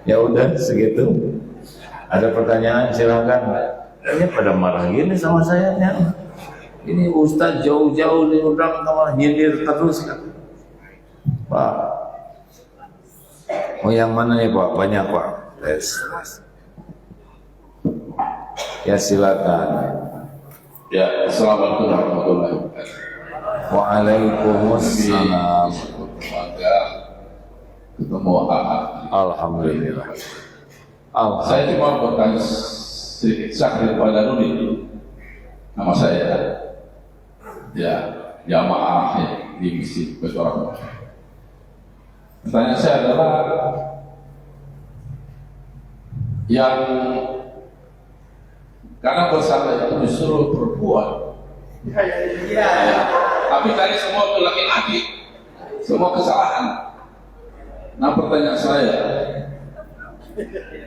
Ya udah segitu. Ada pertanyaan silakan. Ini pada marah gini sama saya ya. Ini Ustaz jauh-jauh diundang malah nyindir terus kan. Pak. Oh yang mana nih Pak? Banyak Pak. Yes. Ya silakan. Ya, assalamualaikum warahmatullahi wabarakatuh. Waalaikumsalam. Semoga ketemu Alhamdulillah. Saya cuma bertanya sedikit Syahrir pada Nuni. Nama saya ya jamaah di Masjid Besora. Pertanyaan saya adalah yang karena bersalah itu disuruh perempuan. Ya. Tapi tadi semua itu laki-laki, semua kesalahan. Nah pertanyaan saya,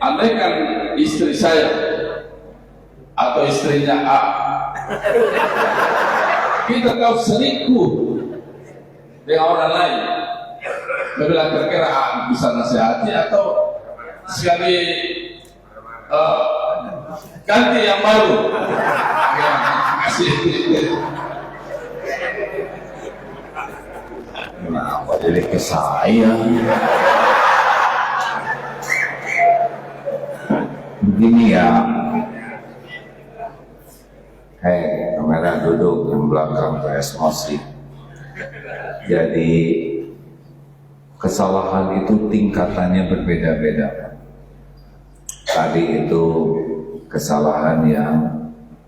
andaikan istri saya atau istrinya A, kita tahu selingkuh dengan orang lain, bila kira-kira A bisa nasihati atau sekali ganti yang baru. Terima kasih. Kenapa jadi ke saya? Begini ya. Hei, kamera duduk yang belakang ke emosi. Jadi kesalahan itu tingkatannya berbeda-beda. Tadi itu kesalahan yang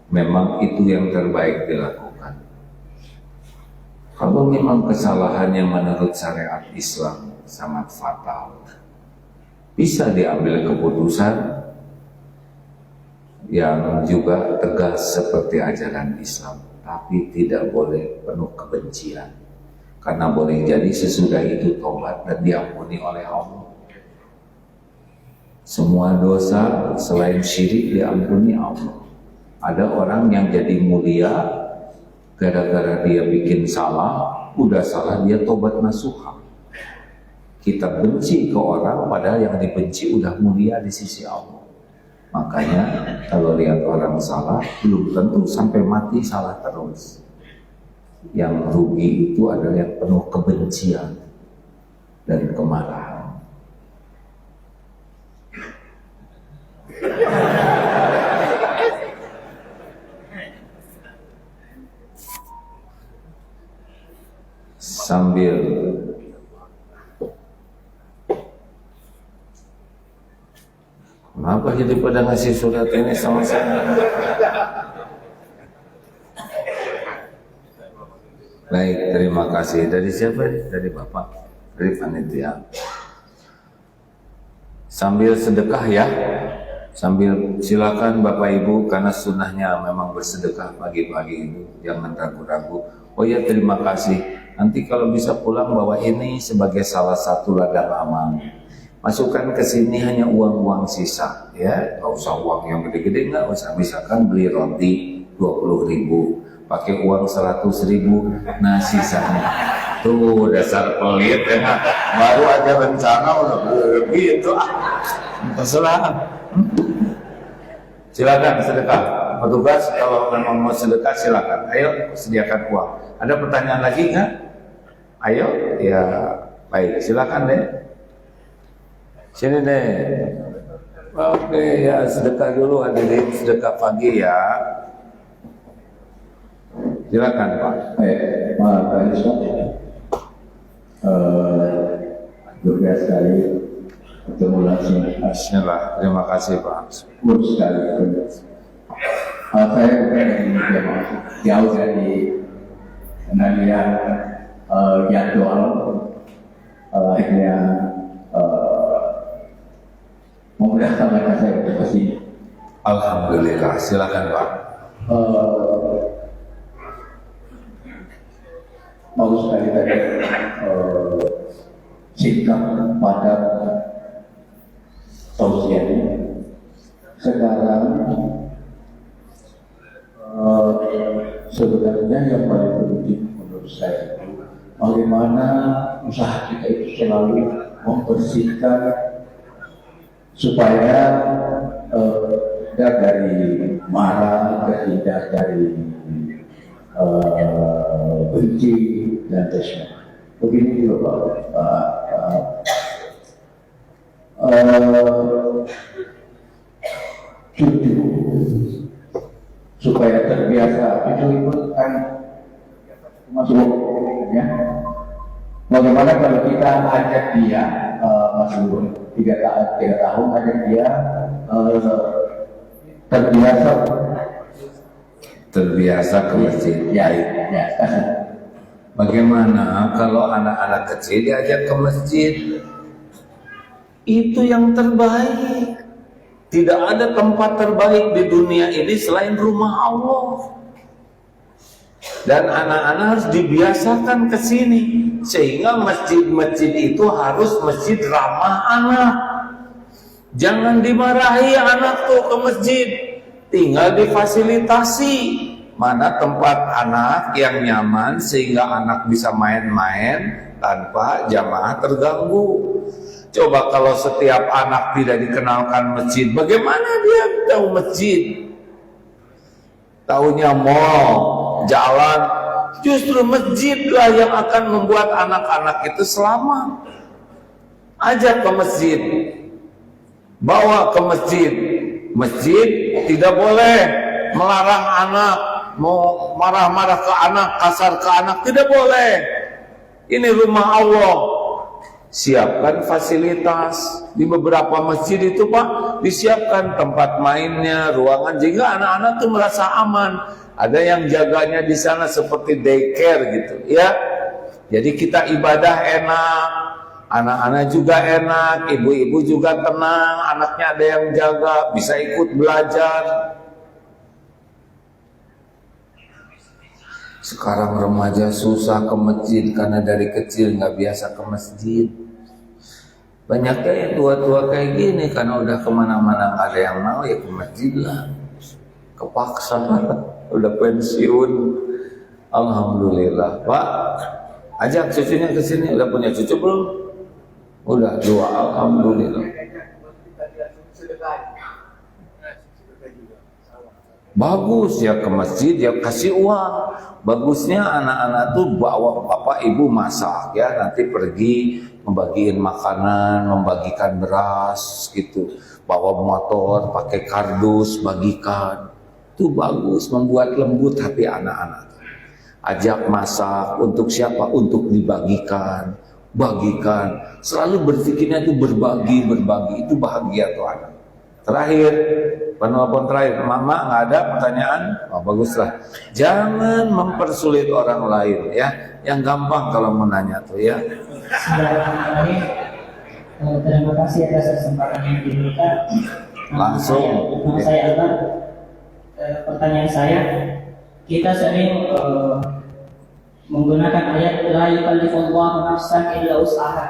memang itu yang terbaik dilakukan. Kalau memang kesalahan yang menurut syariat Islam sangat fatal, bisa diambil keputusan yang juga tegas seperti ajaran Islam, tapi tidak boleh penuh kebencian, karena boleh jadi sesudah itu tobat dan diampuni oleh Allah. Semua dosa selain syirik diampuni Allah. Ada orang yang jadi mulia gara-gara dia bikin salah, udah salah dia tobat nasuha. Kita benci ke orang padahal yang dibenci udah mulia di sisi Allah. Makanya kalau lihat orang salah, belum tentu sampai mati salah terus. Yang rugi itu adalah yang penuh kebencian dan kemarahan. Sambil kenapa jadi pada ngasih surat ini sama saya? Baik, terima kasih. Dari siapa ini? Dari Bapak? Dari panitia. Sambil sedekah ya. Sambil silakan Bapak Ibu, karena sunnahnya memang bersedekah pagi-pagi itu, jangan ragu-ragu. Oh ya, terima kasih. Nanti kalau bisa pulang bawa ini sebagai salah satu ladang amal. Masukkan ke sini hanya uang-uang sisa, ya, nggak usah uang yang gede-gede, nggak usah. Misalkan beli roti 20.000, pakai uang 100.000, nah sisanya. Tuh dasar pelit ya, baru aja rencana udah begitu. Terserah. Silakan sedekah. Petugas kalau memang mau sedekah silakan. Ayo sediakan uang. Ada pertanyaan lagi nggak? Ayo, ya baik. Silakan deh. Sini deh. Oke ya, sedekah dulu, hadirin, sedekah pagi ya. Silakan Pak. Pak Islam, berbahagia sekali bertemu langsung. Bismillah, terima kasih Pak. Syukur sekali. Saya jauh dari penanian jadwal, akhirnya memudahkan mereka saya untuk kesini. Alhamdulillah, silakan Pak. Bagus sekali tadi sikap pada tausiah ini. Sekarang sebenarnya yang paling penting menurut saya, bagaimana usaha kita itu selalu membersihkan supaya tidak dari marah, tidak dari benci dan desma. Begini juga cucu supaya terbiasa. Cucu itu kan masuk ya. Bagaimana kalau kita ajak dia masuk 3 tahun ajak dia terbiasa ke masjid. Ya. Bagaimana kalau anak-anak kecil diajak ke masjid? Itu yang terbaik. Tidak ada tempat terbaik di dunia ini selain rumah Allah. Dan anak-anak harus dibiasakan ke sini, sehingga masjid-masjid itu harus masjid ramah anak. Jangan dimarahi anak tuh ke masjid, tinggal difasilitasi mana tempat anak yang nyaman sehingga anak bisa main-main tanpa jamaah terganggu. Coba kalau setiap anak tidak dikenalkan masjid, bagaimana dia tahu masjid? Taunya mall, jalan. Justru masjidlah yang akan membuat anak-anak itu selamat. Ajak ke masjid, bawa ke masjid. Masjid tidak boleh melarang anak, mau marah-marah ke anak, kasar ke anak, tidak boleh. Ini rumah Allah. Siapkan fasilitas. Di beberapa masjid itu Pak, disiapkan tempat mainnya, ruangan, sehingga anak-anak tuh merasa aman. Ada yang jaganya di sana seperti daycare gitu ya. Jadi kita ibadah enak, anak-anak juga enak, ibu-ibu juga tenang, anaknya ada yang jaga, bisa ikut belajar. Sekarang remaja susah ke masjid karena dari kecil nggak biasa ke masjid. Banyaknya yang tua-tua kayak gini karena udah kemana-mana ada yang mau ya ke masjid lah. Kepaksa, udah pensiun. Alhamdulillah Pak, ajak cucunya ke sini. Udah punya cucu belum? Udah 2, alhamdulillah. Bagus ya ke masjid, ya kasih uang. Bagusnya anak-anak tuh bawa bapak ibu masak ya, nanti pergi membagiin makanan, membagikan beras gitu. Bawa motor, pakai kardus, bagikan. Itu bagus, membuat lembut hati anak-anak. Ajak masak, untuk siapa? Untuk dibagikan, bagikan. Selalu berpikirnya itu berbagi, itu bahagia tuh anak. Terakhir, penelpon terakhir, Mama nggak ada pertanyaan? Oh baguslah. Jangan mempersulit orang lain ya. Yang gampang kalau menanya tuh ya. Terima kasih atas kesempatan yang diberikan. Langsung. Nama saya Albar. Pertanyaan saya, kita sering menggunakan ayat la yukallifullahu nafsan illa wus'aha.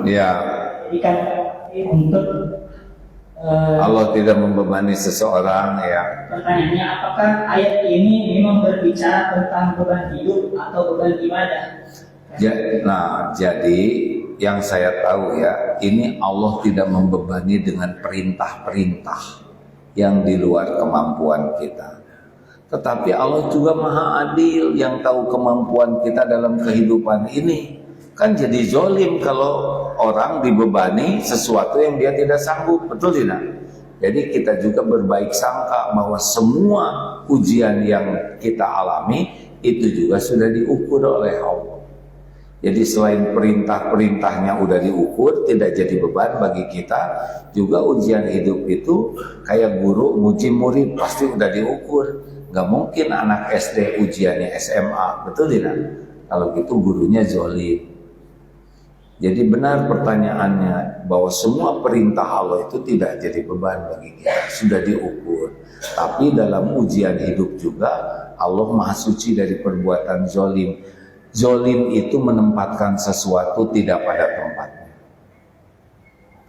Ya. Jadi kan untuk Allah tidak membebani seseorang ya. pertanyaannya, apakah ayat ini memang berbicara tentang beban hidup atau beban ibadah? Nah, jadi yang saya tahu ya, ini Allah tidak membebani dengan perintah-perintah yang di luar kemampuan kita. Tetapi Allah juga Maha Adil yang tahu kemampuan kita dalam kehidupan ini. Kan jadi zolim kalau orang dibebani sesuatu yang dia tidak sanggup, betul tidak? Jadi kita juga berbaik sangka bahwa semua ujian yang kita alami itu juga sudah diukur oleh Allah. Jadi selain perintah-perintahnya udah diukur, tidak jadi beban bagi kita, juga ujian hidup itu kayak guru nguji murid pasti udah diukur. Gak mungkin anak SD ujiannya SMA, betul tidak? Kalau gitu gurunya zolim. Jadi benar pertanyaannya bahwa semua perintah Allah itu tidak jadi beban bagi kita, sudah diukur. Tapi dalam ujian hidup juga Allah Maha Suci dari perbuatan zolim. Zolim itu menempatkan sesuatu tidak pada tempatnya.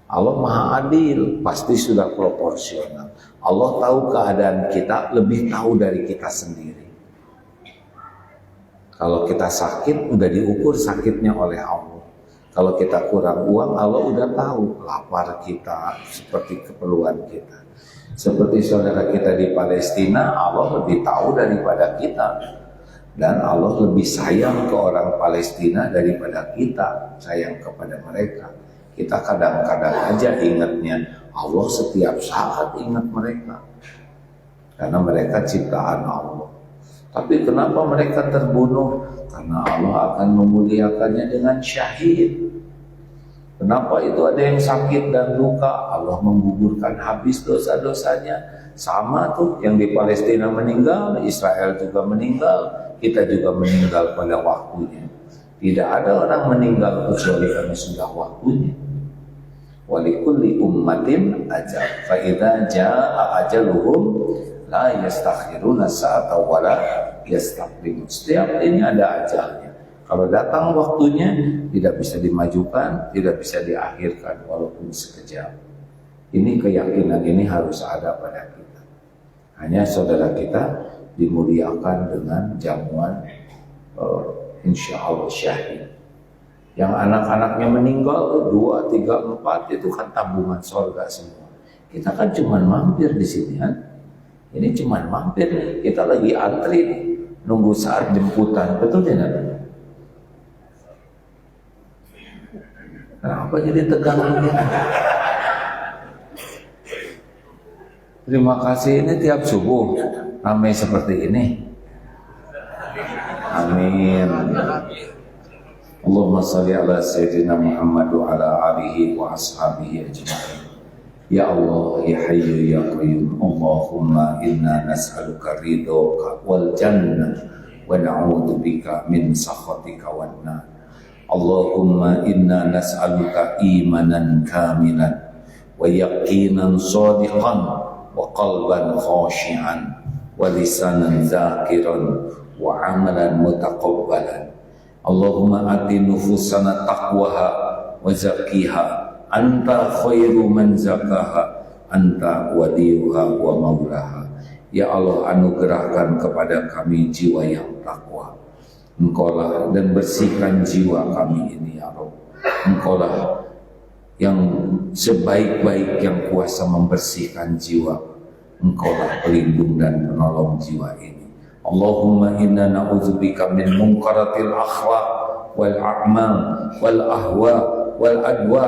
Allah Maha Adil, pasti sudah proporsional. Allah tahu keadaan kita, lebih tahu dari kita sendiri. Kalau kita sakit, udah diukur sakitnya oleh Allah. Kalau kita kurang uang, Allah udah tahu lapar kita, seperti keperluan kita. Seperti saudara kita di Palestina, Allah lebih tahu daripada kita. Dan Allah lebih sayang ke orang Palestina daripada kita sayang kepada mereka. Kita kadang-kadang aja ingatnya, Allah setiap saat ingat mereka. Karena mereka ciptaan Allah. Tapi kenapa mereka terbunuh? Karena Allah akan memuliakannya dengan syahid. Kenapa itu ada yang sakit dan luka? Allah menggugurkan habis dosa-dosanya. Sama tuh yang di Palestina meninggal, Israel juga meninggal, kita juga meninggal pada waktunya. Tidak ada orang meninggal kecuali karena sudah waktunya. Walikulli ummatin ajal, fa idza jaa ajaluhum la yastakhiruna sa'atan wa la yastaqdimun. Setiap ini ada ajalnya. Kalau datang waktunya tidak bisa dimajukan, tidak bisa diakhirkan walaupun sekejap. Ini keyakinan ini harus ada pada kita. Hanya saudara kita dimuliakan dengan jamuan insya Allah syahid. Yang anak-anaknya meninggal 2, 3, 4 itu kan tabungan surga semua. Kita kan cuma mampir di sini kan. Ini cuma mampir nih. Kita lagi antri nih, nunggu saat jemputan, betul tidak? Kenapa jadi tegang ini? Terima kasih, ini tiap subuh ramai seperti ini. Amin. Allahumma salli ala sayyidina Muhammad wa ala alihi wa ashabihi ajma'in. Ya Allah, ya Hayyu ya Qayyum, Allahumma inna nas'aluka ridhoka wal jannah wa na'udzu bika min sakhatika wan nar. Allahumma inna nas'aluka imanan kamilan wa yaqinan shadiqan wa qalban khashi'an wa lisanan zakiran wa amalan mutaqabbalan. Allahumma ati nufusana taqwaha wa zakkiha anta khairu man zakaha anta waliyuha wa maulaha. Ya Allah, anugerahkan kepada kami jiwa yang takwa. Engkaulah dan bersihkan jiwa kami ini ya Rabb. Engkaulah yang sebaik-baik yang kuasa membersihkan jiwa. Engkaulah pelindung dan penolong jiwa ini. Allahumma inna na'udzubika min munkaratil akhlaq wal a'mal wal ahwa wal adwa.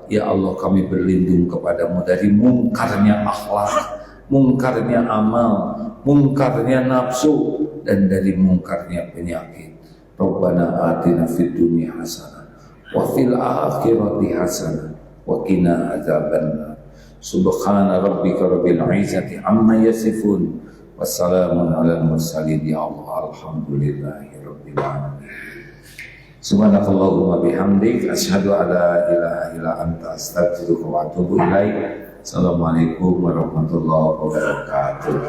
Ya Allah, kami berlindung kepadamu dari mungkarnya akhlak, mungkarnya amal, mungkarnya nafsu, dan dari mungkarnya penyakit. Rabbana atina fid dunya hasanah wa fil akhirati hasanah wa qina adzabannar. Subhana rabbika rabbil izzati amma yasifun. Wassalamun alal mursalin. Ya Allah, alhamdulillahi rabbil alamin. Subhanakallahumma bihamdik asyhadu an la ilaha illa anta astaghfiruka wa atubu ilaik. Assalamualaikum warahmatullahi wabarakatuh.